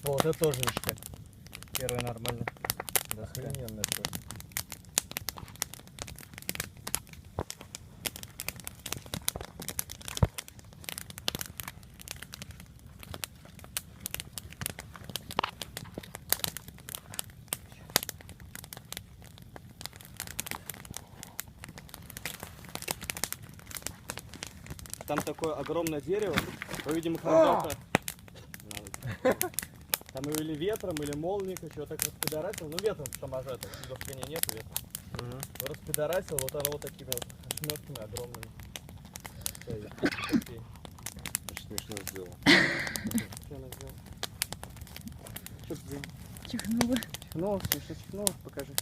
Вот это тоже ништяк. Первый нормально. Охрененно все. Там такое огромное дерево, то, видимо, когда-то... Там или ветром, или молнией, что так распидорасил. Ну, ветром, что может, это, дождя нет ветра. Распидорасил, вот оно вот такими вот ошметками огромными. Такие. Очень смешно сделал. Что она сделала? Что ты сделал? Чихнула. Чихнула, смешно чихнула, покажи.